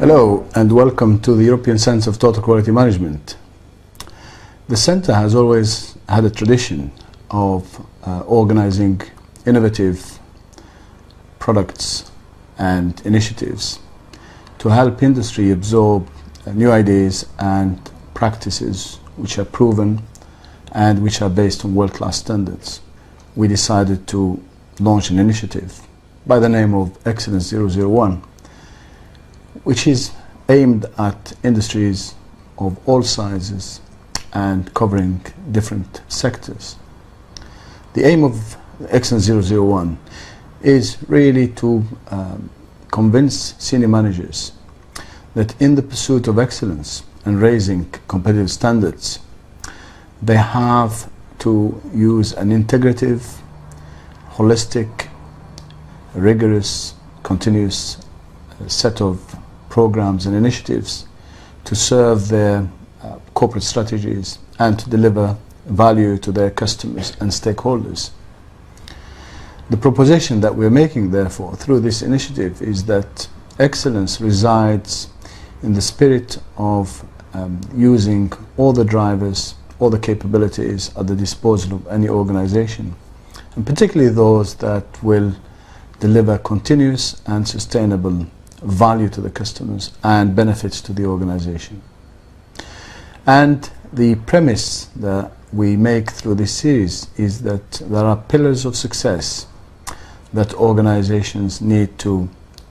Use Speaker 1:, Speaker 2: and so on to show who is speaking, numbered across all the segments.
Speaker 1: Hello and welcome to the European Centre of Total Quality Management. The Centre has always had a tradition of organizing innovative products and initiatives to help industry absorb new ideas and practices which are proven and which are based on world-class standards. We decided to launch an initiative by the name of Excellence 001, which is aimed at industries of all sizes and covering different sectors. The aim of Excellence 001 is really to convince senior managers that in the pursuit of excellence and raising competitive standards, they have to use an integrative, holistic, rigorous, continuous set of programs and initiatives to serve their corporate strategies and to deliver value to their customers and stakeholders. The proposition that we're making, therefore, through this initiative is that excellence resides in the spirit of using all the drivers, all the capabilities at the disposal of any organization, and particularly those that will deliver continuous and sustainable value to the customers and benefits to the organization. And the premise that we make through this series is that there are pillars of success that organizations need to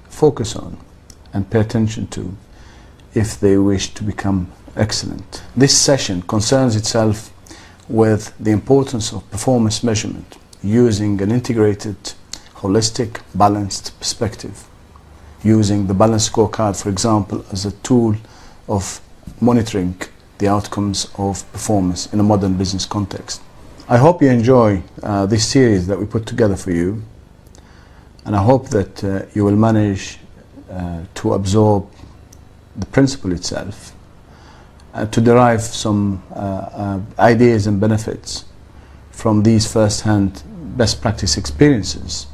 Speaker 1: focus on and pay attention to if they wish to become excellent. This session concerns itself with the importance of performance measurement using an integrated, holistic, balanced perspective, using the balanced scorecard, for example, as a tool of monitoring the outcomes of performance in a modern business context. I hope you enjoy this series that we put together for you, and I hope that you will manage to absorb the principle itself, to derive some ideas and benefits from these first-hand best practice experiences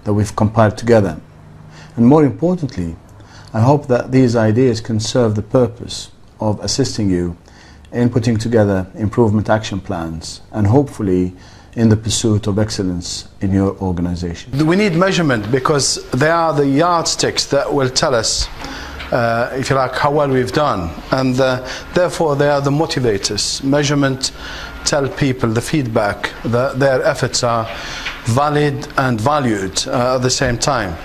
Speaker 1: that we've compiled together. And more importantly, I hope that these ideas can serve the purpose of assisting you in putting together improvement action plans and hopefully in the pursuit of excellence in your organization. We need measurement because they are the yardsticks that will tell us, if you like, how well we've done, and therefore they are the motivators. Measurement tell people the feedback that their efforts are valid and valued at the same time.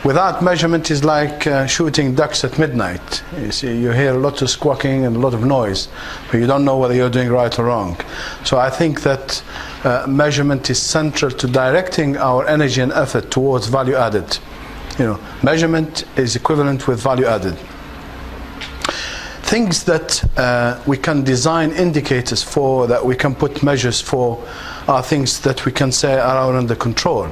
Speaker 1: Without measurement is like shooting ducks at midnight. You see, you hear a lot of squawking and a lot of noise, but you don't know whether you're doing right or wrong. So I think that measurement is central to directing our energy and effort towards value added. You know, measurement is equivalent with value added. Things that we can design indicators for, that we can put measures for, are things that we can say are under control.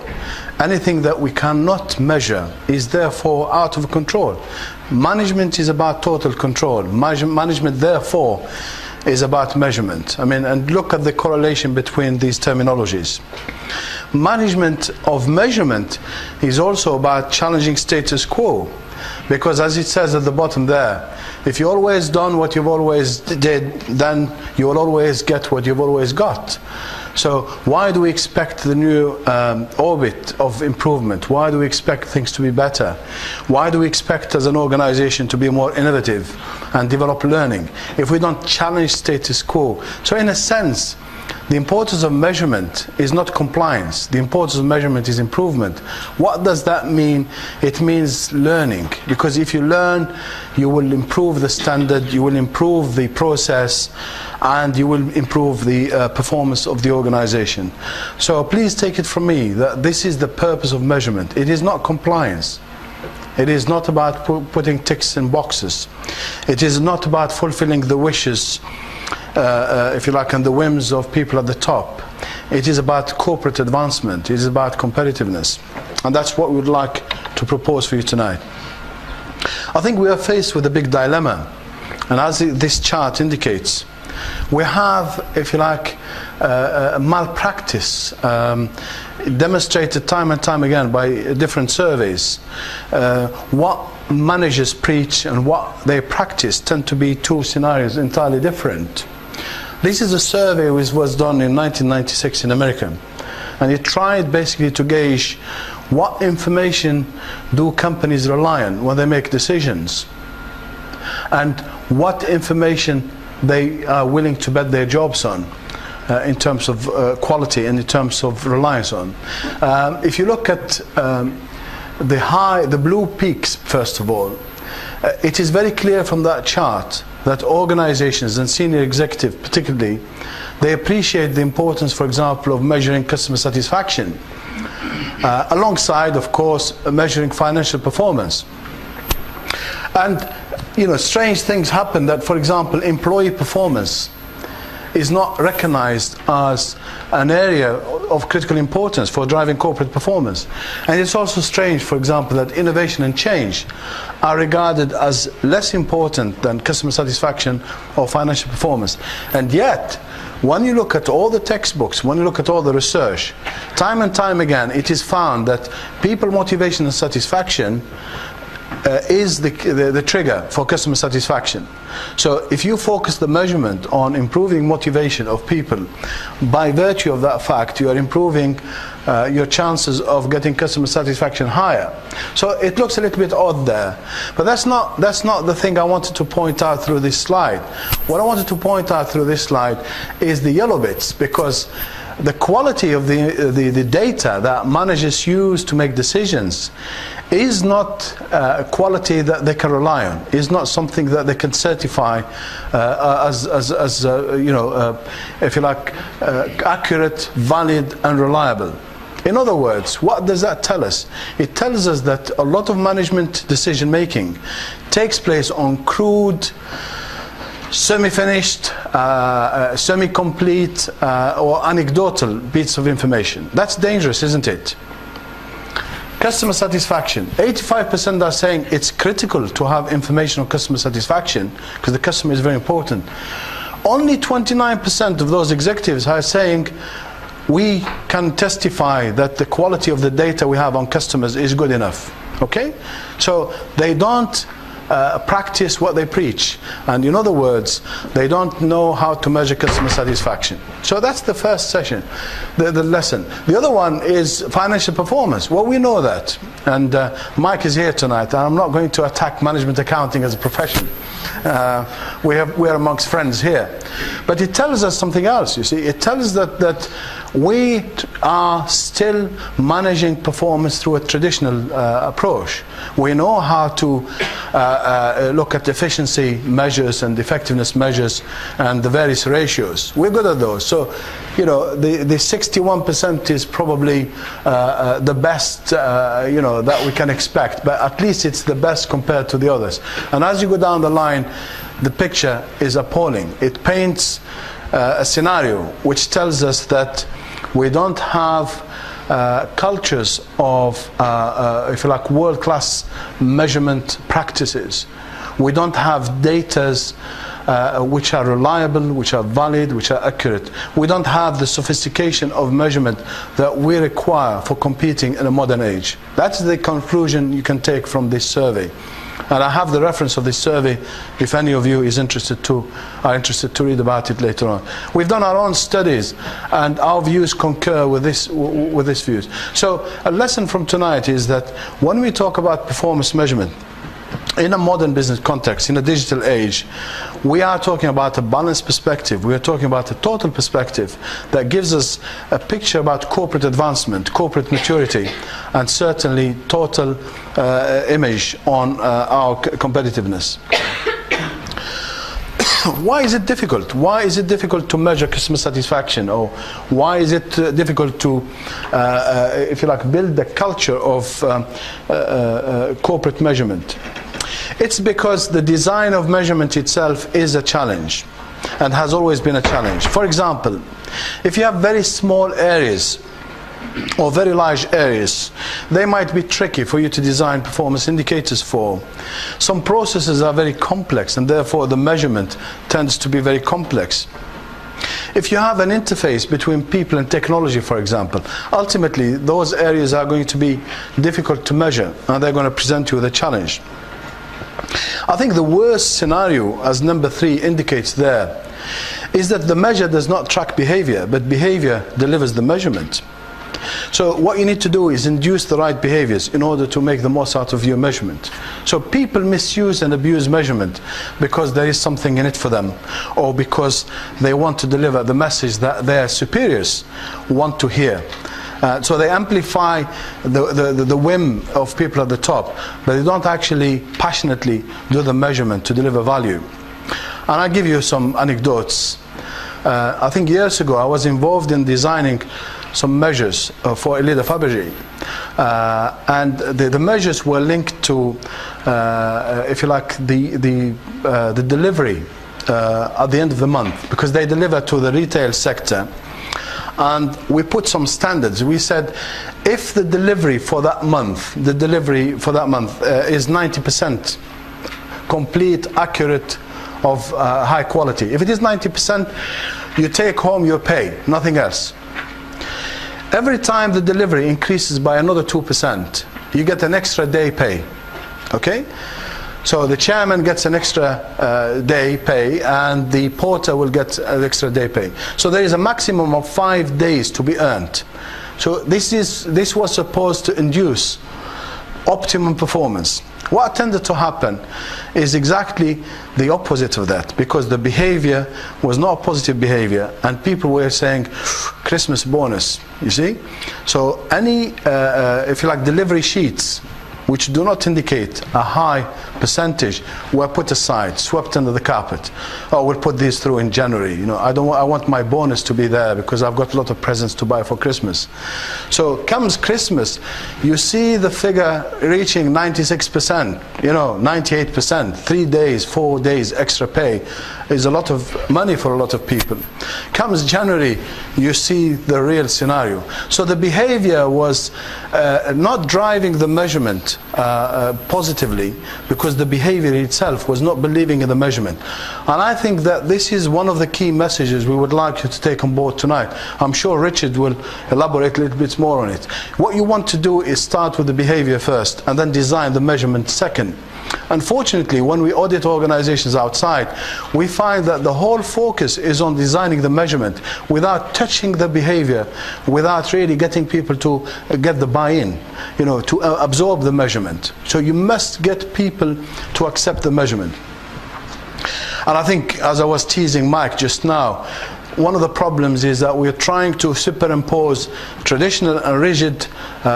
Speaker 1: Anything that we cannot measure is therefore out of control. Management is about total control. Management therefore is about measurement. I mean, and look at the correlation between these terminologies. Management of measurement is also about challenging status quo, because as it says at the bottom there, if you always done what you've always did, then you will always get what you've always got. So why do we expect the new orbit of improvement? Why do we expect things to be better? Why do we expect as an organization to be more innovative and develop learning if we don't challenge status quo? So in a sense, the importance of measurement is not compliance. The importance of measurement is improvement. What does that mean? It means learning, because if you learn, you will improve the standard, you will improve the process, and you will improve the performance of the organization. So please take it from me that this is the purpose of measurement. It is not compliance. It is not about putting ticks in boxes. It is not about fulfilling the wishes, if you like, and the whims of people at the top. It is about corporate advancement. It is about competitiveness. And that's what we would like to propose for you tonight. I think we are faced with a big dilemma. And as this chart indicates, we have, if you like, malpractice demonstrated time and time again by different surveys. What managers preach and what they practice tend to be two scenarios entirely different. This is a survey which was done in 1996 in America, and it tried basically to gauge what information do companies rely on when they make decisions, and what information they are willing to bet their jobs on in terms of quality and in terms of reliance on. If you look at the blue peaks, first of all, it is very clear from that chart that organizations and senior executives particularly, they appreciate the importance, for example, of measuring customer satisfaction, alongside, of course, measuring financial performance. And strange things happen that, for example, employee performance is not recognized as an area of critical importance for driving corporate performance. And it's also strange, for example, that innovation and change are regarded as less important than customer satisfaction or financial performance. And yet, when you look at all the textbooks, when you look at all the research, time and time again, it is found that people motivation and satisfaction is the trigger for customer satisfaction. So if you focus the measurement on improving motivation of people, by virtue of that fact, you are improving your chances of getting customer satisfaction higher. So it looks a little bit odd there, but that's not the thing I wanted to point out through this slide. What I wanted to point out through this slide is the yellow bits, because the quality of the data that managers use to make decisions is not quality that they can rely on, is not something that they can certify as if you like, accurate, valid and reliable. In other words, what does that tell us? It tells us that a lot of management decision making takes place on crude, semi-finished, semi-complete or anecdotal bits of information. That's dangerous, isn't it? Customer satisfaction. 85% are saying it's critical to have information on customer satisfaction because the customer is very important. Only 29% of those executives are saying we can testify that the quality of the data we have on customers is good enough. Okay? So they don't practice what they preach, and in other words, they don't know how to measure customer satisfaction. So that's the first session, the lesson. The other one is financial performance. Well, we know that, and Mike is here tonight, and I'm not going to attack management accounting as a profession. We're amongst friends here, but it tells us something else. You see, it tells us that we are still managing performance through a traditional approach. We know how to look at efficiency measures and effectiveness measures and the various ratios. We're good at those. So, the 61% is probably the best, that we can expect. But at least it's the best compared to the others. And as you go down the line, the picture is appalling. It paints a scenario which tells us that we don't have cultures of, if you like, world-class measurement practices. We don't have data which are reliable, which are valid, which are accurate. We don't have the sophistication of measurement that we require for competing in a modern age. That's the conclusion you can take from this survey. And I have the reference of this survey if any of you are interested to read about it later on. We've done our own studies and our views concur with this views. So a lesson from tonight is that when we talk about performance measurement in a modern business context, in a digital age, we are talking about a balanced perspective. We are talking about a total perspective that gives us a picture about corporate advancement, corporate maturity, and certainly total image on our competitiveness. Why is it difficult? Why is it difficult to measure customer satisfaction? Or why is it difficult to, if you like, build the culture of corporate measurement? It's because the design of measurement itself is a challenge and has always been a challenge. For example, if you have very small areas or very large areas, they might be tricky for you to design performance indicators for. Some processes are very complex and therefore the measurement tends to be very complex. If you have an interface between people and technology, for example, ultimately those areas are going to be difficult to measure and they're going to present you with a challenge. I think the worst scenario, as number 3 indicates there, is that the measure does not track behavior, but behavior delivers the measurement. So what you need to do is induce the right behaviors in order to make the most out of your measurement. So people misuse and abuse measurement because there is something in it for them, or because they want to deliver the message that their superiors want to hear. So they amplify the whim of people at the top, but they don't actually passionately do the measurement to deliver value. And I'll give you some anecdotes. I think years ago I was involved in designing some measures for Elite de Fabergé, and the measures were linked to, if you like, the delivery at the end of the month, because they deliver to the retail sector. And we put some standards. We said, if the delivery for that month, is 90% complete, accurate, of high quality. If it is 90%, you take home your pay, nothing else. Every time the delivery increases by another 2%, you get an extra day pay. Okay? So the chairman gets an extra day pay, and the porter will get an extra day pay. So there is a maximum of 5 days to be earned. So this was supposed to induce optimum performance. What tended to happen is exactly the opposite of that, because the behavior was not positive behavior, and people were saying Christmas bonus, you see. So any, if you like, delivery sheets which do not indicate a high percentage were put aside, swept under the carpet. Oh, we'll put these through in January. You know, I want my bonus to be there because I've got a lot of presents to buy for Christmas. So comes Christmas, you see the figure reaching 96%, you know, 98%, 3 days, 4 days extra pay is a lot of money for a lot of people. Comes January, you see the real scenario. So the behavior was not driving the measurement positively, because the behavior itself was not believing in the measurement. And I think that this is one of the key messages we would like you to take on board tonight. I'm sure Richard will elaborate a little bit more on it. What you want to do is start with the behavior first, and then design the measurement second. Unfortunately, when we audit organizations outside, we find that the whole focus is on designing the measurement without touching the behavior, without really getting people to get the buy-in, you know, to absorb the measurement. So you must get people to accept the measurement. And I think, as I was teasing Mike just now, one of the problems is that we're trying to superimpose traditional and rigid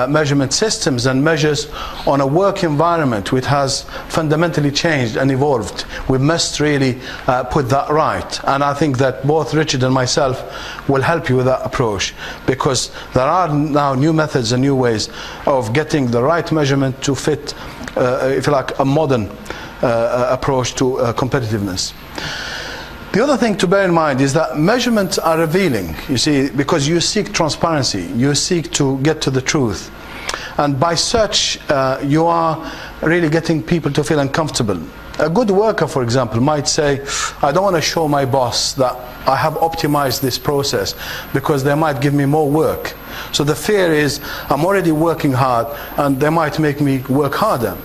Speaker 1: measurement systems and measures on a work environment which has fundamentally changed and evolved. We must really put that right. And I think that both Richard and myself will help you with that approach, because there are now new methods and new ways of getting the right measurement to fit, if you like, a modern approach to competitiveness. The other thing to bear in mind is that measurements are revealing, you see, because you seek transparency, you seek to get to the truth. And by such, you are really getting people to feel uncomfortable. A good worker, for example, might say, I don't want to show my boss that I have optimized this process, because they might give me more work. So the fear is, I'm already working hard, and they might make me work harder.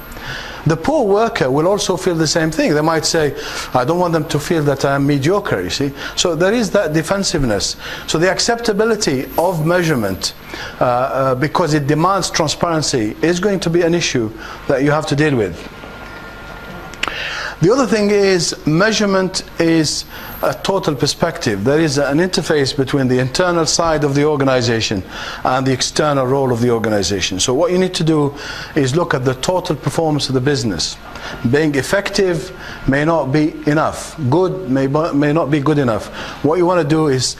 Speaker 1: The poor worker will also feel the same thing. They might say, I don't want them to feel that I'm mediocre, you see. So there is that defensiveness. So the acceptability of measurement, because it demands transparency, is going to be an issue that you have to deal with. The other thing is, measurement is a total perspective. There is an interface between the internal side of the organization and the external role of the organization. So what you need to do is look at the total performance of the business. Being effective may not be enough. Good may not be good enough. What you want to do is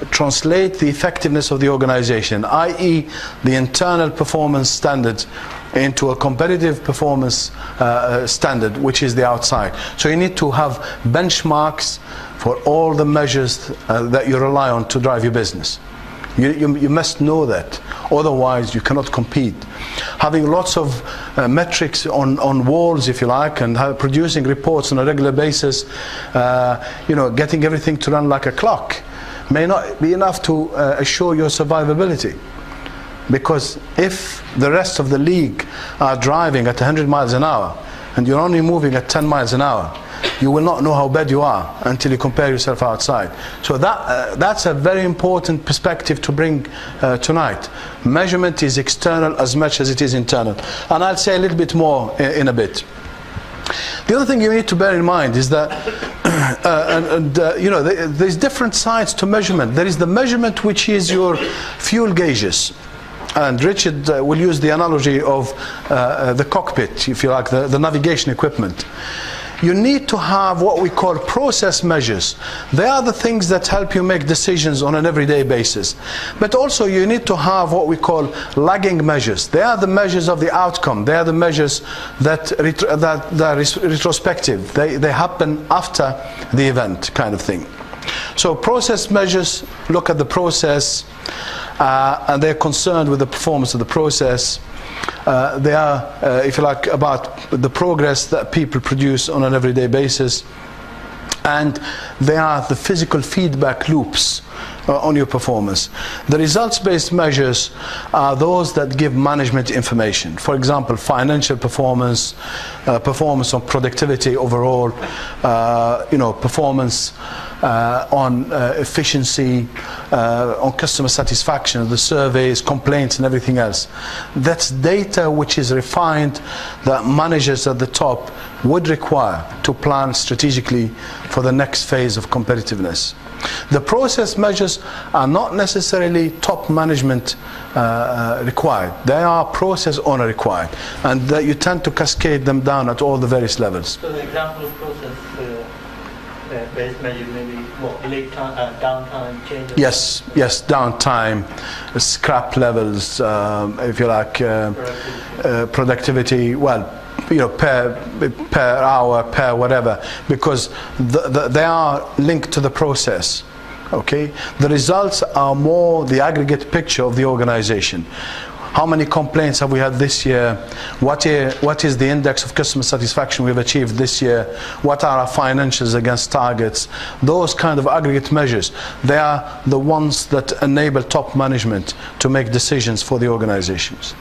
Speaker 1: translate the effectiveness of the organization, i.e. the internal performance standards, into a competitive performance standard, which is the outside. So you need to have benchmarks for all the measures that you rely on to drive your business. You must know that, otherwise you cannot compete. Having lots of metrics on walls, if you like, and producing reports on a regular basis, you know, getting everything to run like a clock may not be enough to assure your survivability. Because if the rest of the league are driving at 100 miles an hour, and you're only moving at 10 miles an hour, you will not know how bad you are until you compare yourself outside. So that's a very important perspective to bring tonight. Measurement is external as much as it is internal. And I'll say a little bit more in a bit. The other thing you need to bear in mind is that you know, there's different sides to measurement. There is the measurement which is your fuel gauges. And Richard will use the analogy of the cockpit, if you like, the navigation equipment. You need to have what we call process measures. They are the things that help you make decisions on an everyday basis. But also you need to have what we call lagging measures. They are the measures of the outcome. They are the measures that are retrospective. They happen after the event, kind of thing. So process measures look at the process and they're concerned with the performance of the process. They are, if you like, about the progress that people produce on an everyday basis, and they are the physical feedback loops on your performance. The results-based measures are those that give management information. For example, financial performance, performance on productivity overall, you know, performance on efficiency, on customer satisfaction, the surveys, complaints and everything else. That's data which is refined that managers at the top would require to plan strategically for the next phase of competitiveness. The process measures are not necessarily top management required. They are process owner required, and that you tend to cascade them down at all the various levels.
Speaker 2: So the example of process based measure maybe what, lead time, downtime, changes?
Speaker 1: Yes, downtime, scrap levels, if you like, productivity. Well, you know, per hour, per whatever, because they are linked to the process. Okay, the results are more the aggregate picture of the organization. How many complaints have we had this year? What is the index of customer satisfaction we've achieved this year? What are our financials against targets? Those kind of aggregate measures, they are the ones that enable top management to make decisions for the organizations.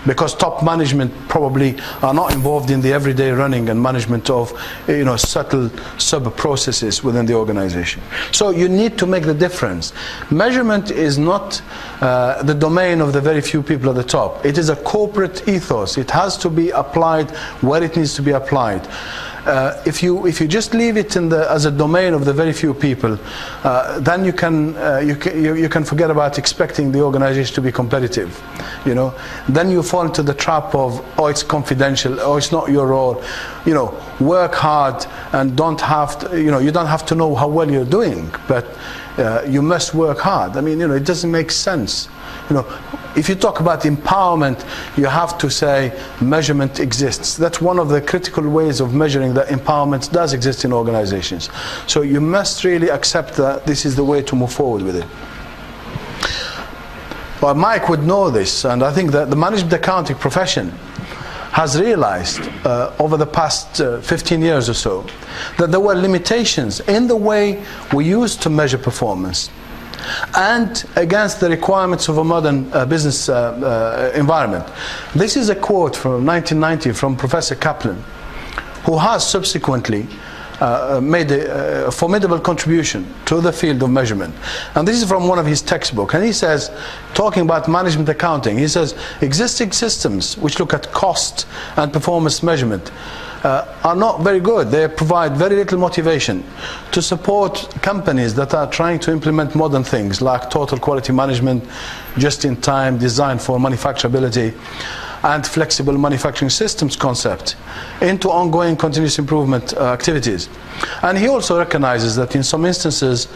Speaker 1: Because top management probably are not involved in the everyday running and management of, you know, subtle sub-processes within the organization. So you need to make the difference. Measurement is not the domain of the very few people at the top. It is a corporate ethos. It has to be applied where it needs to be applied. If you just leave it as a domain of the very few people, then you can forget about expecting the organization to be competitive. You know, then you fall into the trap of, oh, it's confidential, oh, it's not your role. You know, work hard and don't have to, you know, you don't have to know how well you're doing, but you must work hard. I mean, you know, it doesn't make sense. You know, if you talk about empowerment, you have to say measurement exists. That's one of the critical ways of measuring that empowerment does exist in organizations. So you must really accept that this is the way to move forward with it. Well, Mike would know this, and I think that the management accounting profession has realized over the past 15 years or so that there were limitations in the way we used to measure performance and against the requirements of a modern business environment. This is a quote from 1990 from Professor Kaplan, who has subsequently made a formidable contribution to the field of measurement. And this is from one of his textbooks. And he says, talking about management accounting, he says, existing systems which look at cost and performance measurement are not very good. They provide very little motivation to support companies that are trying to implement modern things like total quality management, just-in-time, design for manufacturability, and flexible manufacturing systems concept into ongoing continuous improvement activities. And he also recognizes that in some instances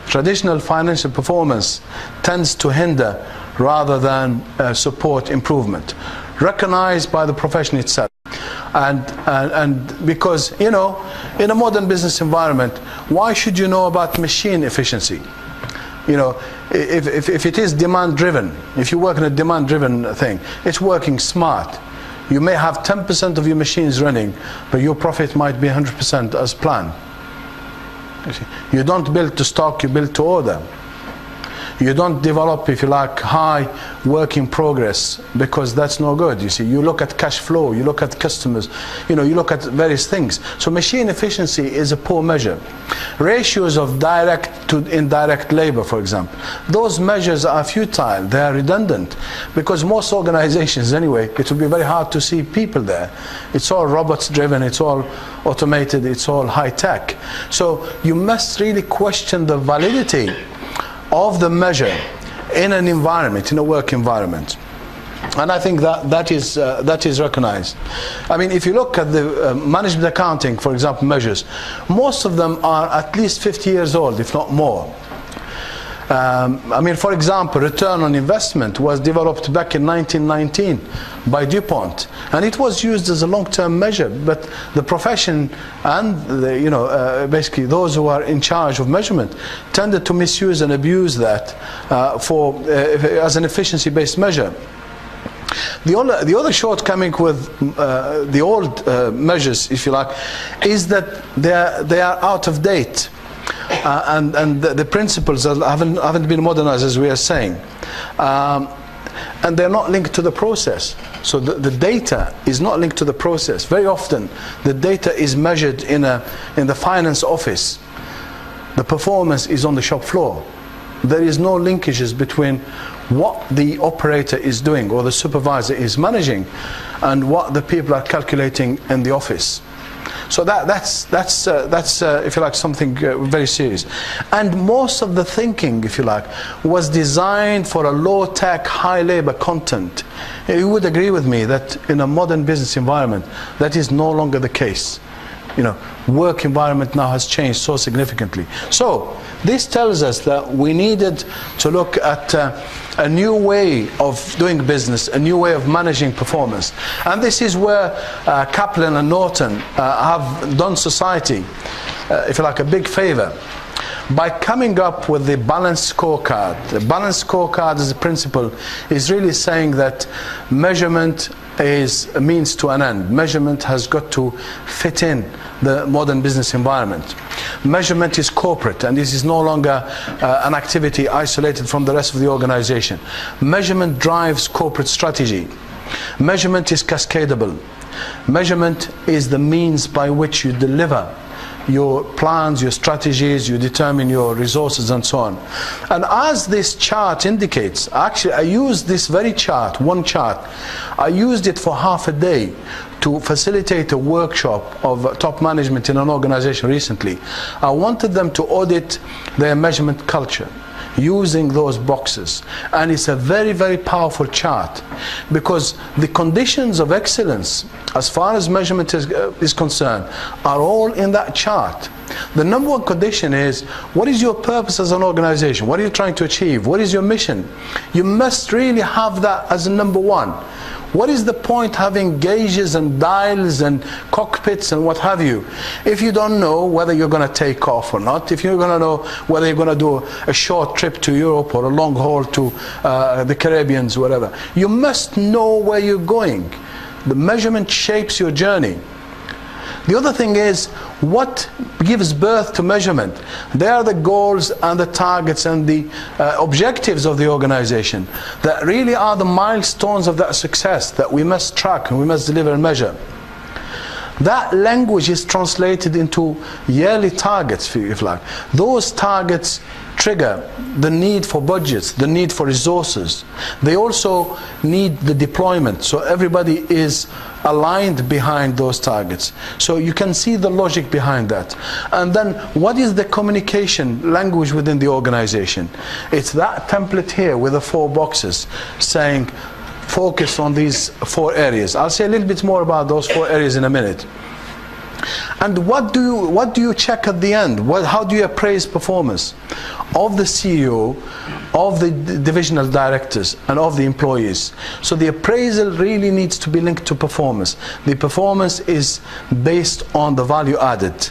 Speaker 1: traditional financial performance tends to hinder rather than support improvement, recognized by the profession itself. And because, you know, in a modern business environment, why should you know about machine efficiency? You know, if it is demand-driven, if you work in a demand-driven thing, it's working smart. You may have 10% of your machines running, but your profit might be 100% as planned. You don't build to stock, you build to order. You don't develop, if you like, high work in progress, because that's no good. You see, you look at cash flow, you look at customers, you look at various things. So machine efficiency is a poor measure. Ratios of direct to indirect labor, for example, those measures are futile, they are redundant, because most organizations anyway, it will be very hard to see people there. It's all robots driven, it's all automated, it's all high tech. So you must really question the validity of the measure in an environment, in a work environment. And I think that is recognized. I mean, if you look at the management accounting, for example, measures, most of them are at least 50 years old, if not more. I mean, for example, return on investment was developed back in 1919 by DuPont, and it was used as a long-term measure, but the profession and basically those who are in charge of measurement tended to misuse and abuse that as an efficiency-based measure. The other shortcoming with the old measures, if you like, is that they are out of date. And the principles haven't been modernized, as we are saying, and they're not linked to the process. So the data is not linked to the process. Very often the data is measured in the finance office. The performance is on the shop floor. There is no linkages between what the operator is doing or the supervisor is managing and what the people are calculating in the office. So that's if you like, something very serious. And most of the thinking, if you like, was designed for a low-tech, high-labor content. You would agree with me that in a modern business environment, that is no longer the case. Work environment now has changed so significantly. So this tells us that we needed to look at a new way of doing business, a new way of managing performance. And this is where Kaplan and Norton have done society, if you like, a big favor by coming up with the balanced scorecard. The balanced scorecard as a principle is really saying that measurement is a means to an end. Measurement has got to fit in the modern business environment. Measurement is corporate, and this is no longer an activity isolated from the rest of the organization. Measurement drives corporate strategy. Measurement is cascadable. Measurement is the means by which you deliver your plans, your strategies, you determine your resources and so on. And as this chart indicates, actually I used this very chart, one chart, I used it for half a day to facilitate a workshop of top management in an organization recently. I wanted them to audit their measurement culture using those boxes, and it's a very, very powerful chart, because the conditions of excellence as far as measurement is concerned are all in that chart. The number one condition is, what is your purpose as an organization? What are you trying to achieve? What is your mission? You must really have that as a number one. What is the point having gauges and dials and cockpits and what have you if you don't know whether you're going to take off or not, if you're going to know whether you're going to do a short trip to Europe or a long haul to the Caribbean, whatever. You must know where you're going. The measurement shapes your journey. The other thing is, what gives birth to measurement? They are the goals and the targets and the objectives of the organization that really are the milestones of that success that we must track and we must deliver and measure. That language is translated into yearly targets, if you like. Those targets trigger the need for budgets, the need for resources. They also need the deployment, so everybody is aligned behind those targets. So you can see the logic behind that. And then what is the communication language within the organization? It's that template here with the 4 boxes saying focus on these 4 areas. I'll say a little bit more about those 4 areas in a minute. And what do you check at the end? How do you appraise performance of the CEO, of the divisional directors, and of the employees? So the appraisal really needs to be linked to performance. The performance is based on the value added.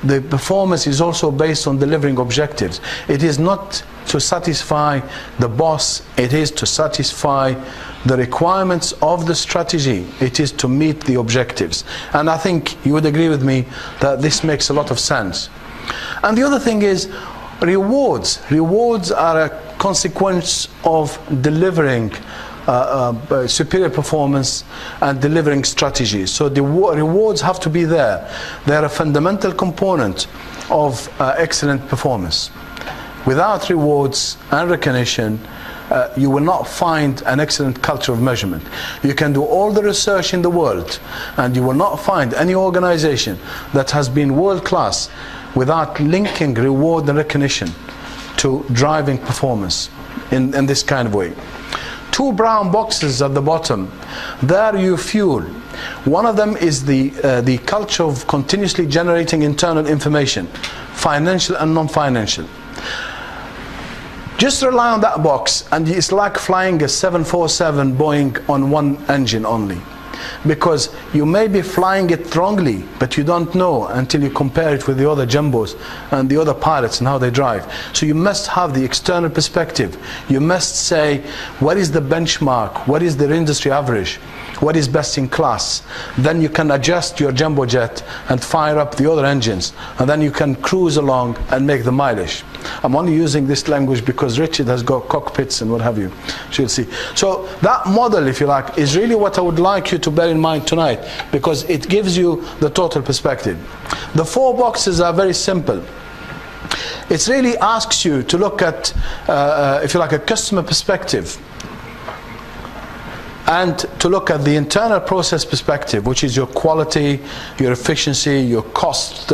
Speaker 1: The performance is also based on delivering objectives. It is not to satisfy the boss, it is to satisfy the requirements of the strategy. It is to meet the objectives. And I think you would agree with me that this makes a lot of sense. And the other thing is, Rewards are a consequence of delivering superior performance and delivering strategies. So the rewards have to be there. They are a fundamental component of excellent performance. Without rewards and recognition, you will not find an excellent culture of measurement. You can do all the research in the world, and you will not find any organization that has been world-class without linking reward and recognition to driving performance in this kind of way. 2 brown boxes at the bottom, there you fuel. One of them is the culture of continuously generating internal information, financial and non-financial. Just rely on that box and it's like flying a 747 Boeing on one engine only. Because you may be flying it wrongly, but you don't know until you compare it with the other jumbos and the other pilots and how they drive. So you must have the external perspective. You must say, what is the benchmark? What is the industry average? What is best in class? Then you can adjust your jumbo jet and fire up the other engines, and then you can cruise along and make the mileage. I'm only using this language because Richard has got cockpits and what have you. So you'll see. So that model, if you like, is really what I would like you to bear in mind tonight, because it gives you the total perspective. The 4 boxes are very simple. It really asks you to look at, if you like, a customer perspective, and to look at the internal process perspective, which is your quality, your efficiency, your cost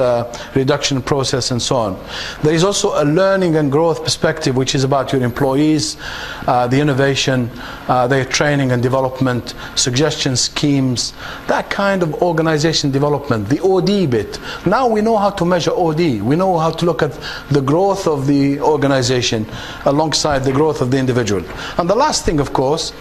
Speaker 1: reduction process, and so on. There is also a learning and growth perspective, which is about your employees, the innovation, their training and development, suggestion schemes, that kind of organization development, the OD bit. Now we know how to measure OD. We know how to look at the growth of the organization alongside the growth of the individual. And the last thing, of course,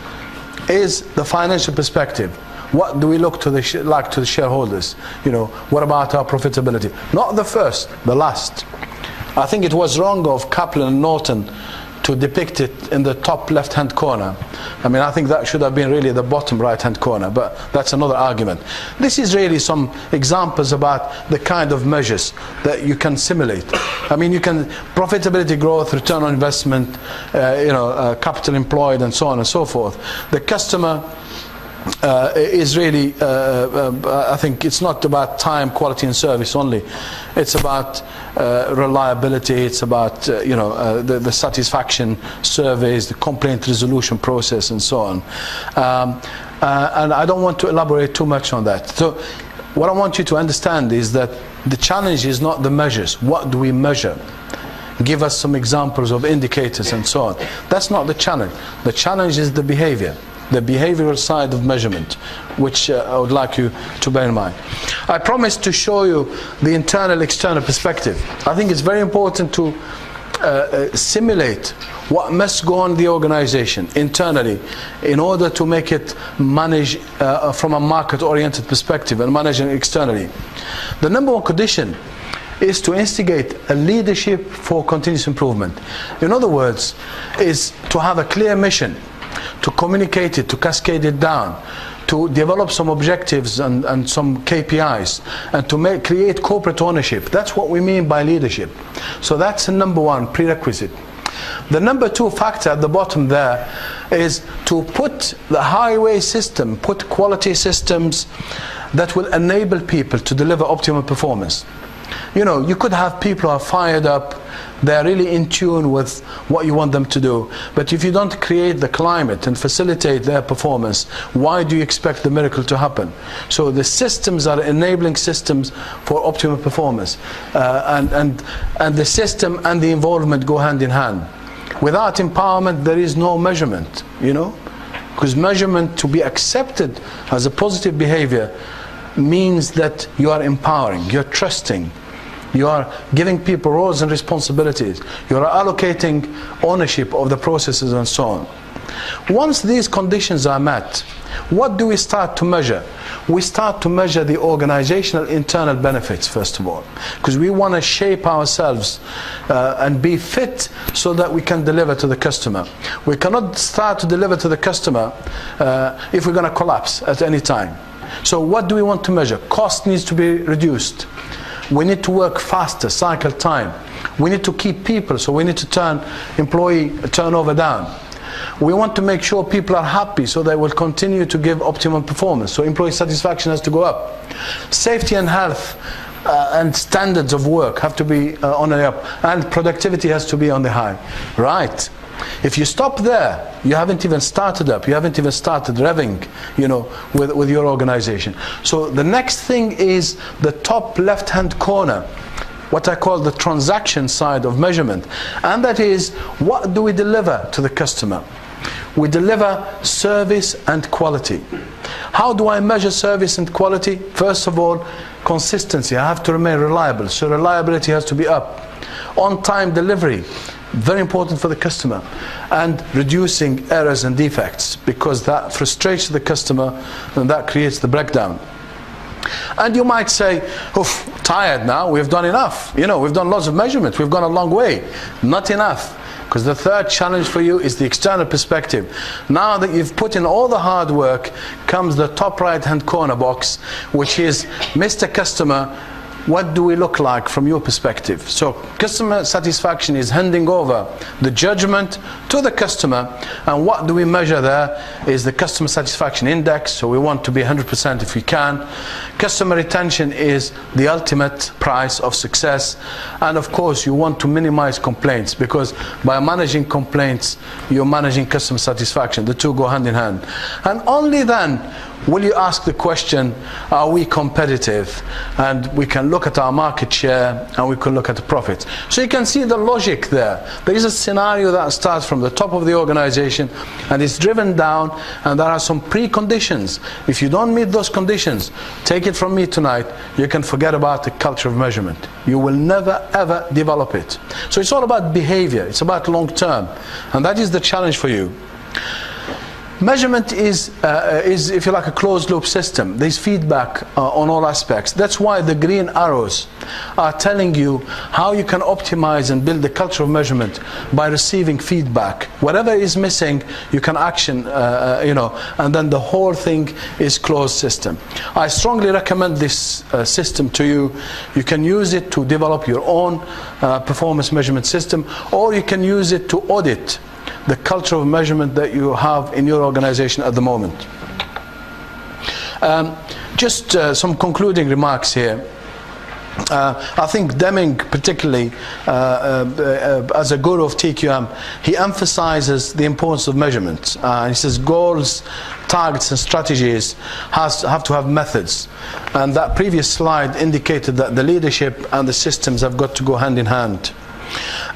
Speaker 1: is the financial perspective. What do we look to the shareholders? You know, what about our profitability? Not the first, the last. I think it was wrong of Kaplan and Norton to depict it in the top left-hand corner. I mean, I think that should have been really the bottom right-hand corner, but that's another argument. This is really some examples about the kind of measures that you can simulate. I mean, you can profitability, growth, return on investment, capital employed, and so on and so forth. The customer is really, I think it's not about time, quality and service only. It's about reliability, it's about the satisfaction surveys, the complaint resolution process, and so on. And I don't want to elaborate too much on that. So what I want you to understand is that the challenge is not the measures. What do we measure? Give us some examples of indicators and so on. That's not the challenge. The challenge is the behavior. The behavioral side of measurement, which I would like you to bear in mind. I promised to show you the internal external perspective. I think it's very important to simulate what must go on in the organization internally in order to make it manage from a market oriented perspective and manage it externally. The number 1 condition is to instigate a leadership for continuous improvement. In other words, is to have a clear mission, to communicate it, to cascade it down, to develop some objectives and some KPIs, and to create corporate ownership. That's what we mean by leadership. So that's the number 1 prerequisite. The number 2 factor at the bottom there is to put the highway system, put quality systems that will enable people to deliver optimal performance. You know, you could have people who are fired up, they're really in tune with what you want them to do, but if you don't create the climate and facilitate their performance, why do you expect the miracle to happen? So the systems are enabling systems for optimal performance, and the system and the involvement go hand in hand. Without empowerment there is no measurement, you know, because measurement, to be accepted as a positive behavior, means that you are empowering, you're trusting, you are giving people roles and responsibilities, you are allocating ownership of the processes and so on. Once these conditions are met, what do we start to measure? We start to measure the organizational internal benefits, first of all, because we want to shape ourselves and be fit so that we can deliver to the customer. We cannot start to deliver to the customer if we're going to collapse at any time. So what do we want to measure? Cost needs to be reduced. We need to work faster, cycle time. We need to keep people, so we need to turn employee turnover down. We want to make sure people are happy, so they will continue to give optimum performance. So employee satisfaction has to go up. Safety and health and standards of work have to be on the up, and productivity has to be on the high. Right. If you stop there, you haven't even started up, you haven't even started revving, with your organization. So the next thing is the top left-hand corner, what I call the transaction side of measurement. And that is, what do we deliver to the customer? We deliver service and quality. How do I measure service and quality? First of all, consistency. I have to remain reliable, so reliability has to be up. On-time delivery, very important for the customer, and reducing errors and defects, because that frustrates the customer and that creates the breakdown. And you might say, oof, tired now, we've done enough. We've done lots of measurements, we've gone a long way. Not enough, because the third challenge for you is the external perspective. Now that you've put in all the hard work, comes the top right-hand corner box, which is, Mr. Customer, what do we look like from your perspective? So customer satisfaction is handing over the judgment to the customer, and what do we measure there is the customer satisfaction index, so we want to be 100% if we can. Customer retention is the ultimate price of success, and of course you want to minimize complaints, because by managing complaints you're managing customer satisfaction. The two go hand in hand. And only then will you ask the question, are we competitive? And we can look at our market share and we can look at the profits. So you can see the logic there. There is a scenario that starts from the top of the organization and is driven down, and there are some preconditions. If you don't meet those conditions, take it from me tonight, you can forget about the culture of measurement. You will never ever develop it. So it's all about behavior, it's about long term, and that is the challenge for you. Measurement is, if you like, a closed loop system. There's feedback on all aspects. That's why the green arrows are telling you how you can optimize and build the culture of measurement by receiving feedback. Whatever is missing, you can action, and then the whole thing is closed system. I strongly recommend this system to you. You can use it to develop your own performance measurement system, or you can use it to audit the culture of measurement that you have in your organization at the moment. Just some concluding remarks here. I think Deming, particularly as a guru of TQM, he emphasizes the importance of measurement. He says goals, targets and strategies have to have methods, and that previous slide indicated that the leadership and the systems have got to go hand in hand.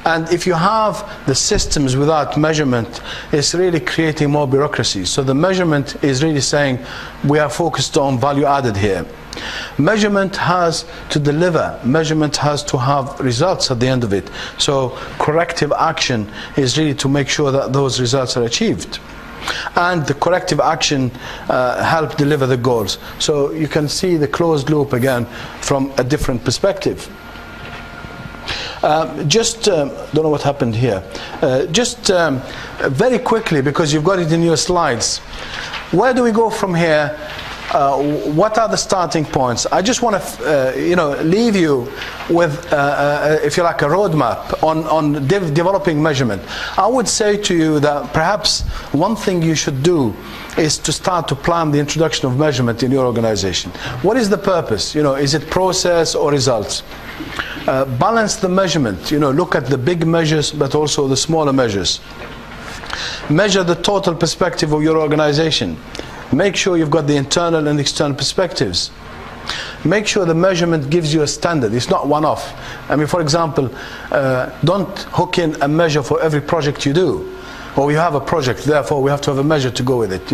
Speaker 1: And if you have the systems without measurement, it's really creating more bureaucracy. So the measurement is really saying we are focused on value added here. Measurement has to deliver. Measurement has to have results at the end of it. So corrective action is really to make sure that those results are achieved. And the corrective action help deliver the goals. So you can see the closed loop again from a different perspective. Don't know what happened here. Very quickly, because you've got it in your slides. Where do we go from here? What are the starting points? I just want to, leave you with, if you like, a roadmap on developing measurement. I would say to you that perhaps one thing you should do is to start to plan the introduction of measurement in your organization. What is the purpose? Is it process or results? Balance the measurement. Look at the big measures, but also the smaller measures. Measure the total perspective of your organization. Make sure you've got the internal and external perspectives. Make sure the measurement gives you a standard. It's not one-off. For example, don't hook in a measure for every project you do. Or you have a project, therefore we have to have a measure to go with it.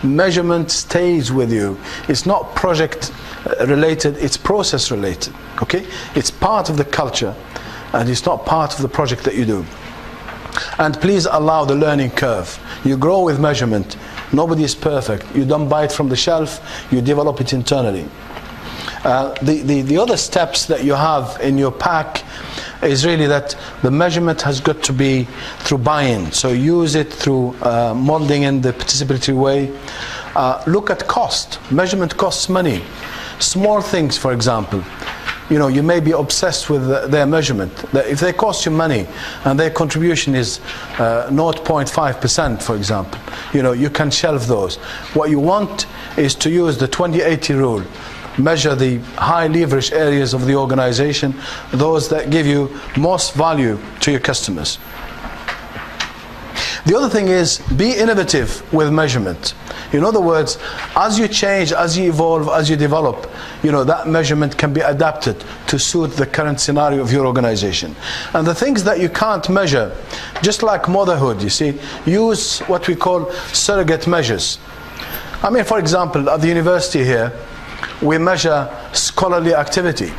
Speaker 1: Measurement stays with you. It's not project related, it's process related. Okay? It's part of the culture, and it's not part of the project that you do. And please allow the learning curve. You grow with measurement. Nobody is perfect. You don't buy it from the shelf, you develop it internally. The other steps that you have in your pack is really that the measurement has got to be through buy-in. So use it through modeling in the participatory way. Look at cost. Measurement costs money. Small things, for example. you may be obsessed with their measurement. That if they cost you money and their contribution is 0.5%, for example, you can shelve those. What you want is to use the 20-80 rule. Measure the high leverage areas of the organization, those that give you most value to your customers. The other thing is, be innovative with measurement. In other words, as you change, as you evolve, as you develop, that measurement can be adapted to suit the current scenario of your organization. And the things that you can't measure, just like motherhood, you see, use what we call surrogate measures. I mean, for example, at the university here, we measure scholarly activity.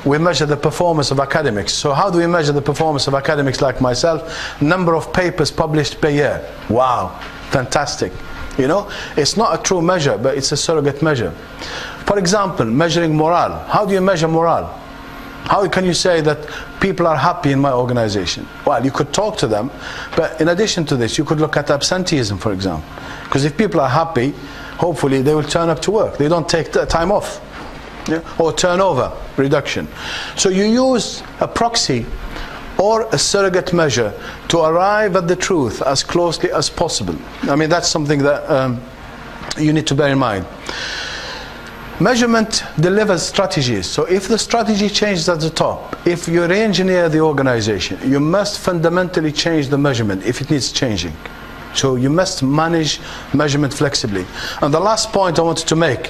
Speaker 1: We measure the performance of academics. So how do we measure the performance of academics like myself? Number of papers published per year. Wow, fantastic. It's not a true measure, but it's a surrogate measure. For example, measuring morale. How do you measure morale? How can you say that people are happy in my organization? Well, you could talk to them, but in addition to this, you could look at absenteeism, for example. Because if people are happy, hopefully they will turn up to work. They don't take time off. Or turnover reduction. So you use a proxy or a surrogate measure to arrive at the truth as closely as possible. I mean, that's something that you need to bear in mind. Measurement delivers strategies. So if the strategy changes at the top, if you re-engineer the organization, you must fundamentally change the measurement if it needs changing. So you must manage measurement flexibly. And the last point I wanted to make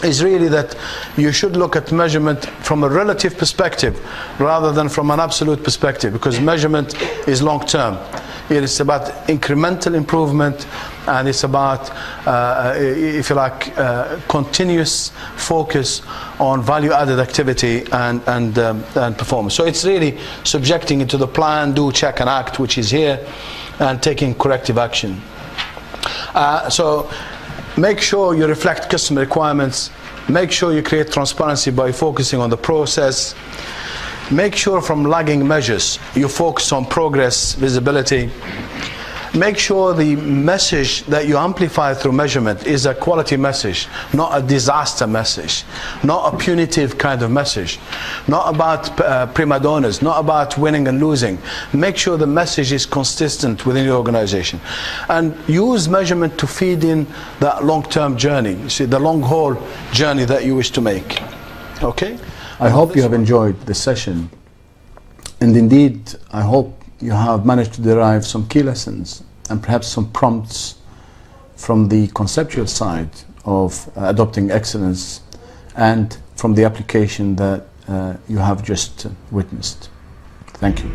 Speaker 1: is really that you should look at measurement from a relative perspective rather than from an absolute perspective, because measurement is long term. It is about incremental improvement, and it's about, if you like, continuous focus on value-added activity and performance. So it's really subjecting it to the plan, do, check and act, which is here, and taking corrective action. So make sure you reflect customer requirements. Make sure you create transparency by focusing on the process. Make sure from lagging measures you focus on progress, visibility. Make sure the message that you amplify through measurement is a quality message, not a disaster message, not a punitive kind of message, not about prima donnas, not about winning and losing. Make sure the message is consistent within your organization. And use measurement to feed in that long-term journey, you see, the long-haul journey that you wish to make. Okay? I hope you have enjoyed this session. And indeed, I hope you have managed to derive some key lessons and perhaps some prompts from the conceptual side of adopting excellence and from the application that you have just witnessed. Thank you.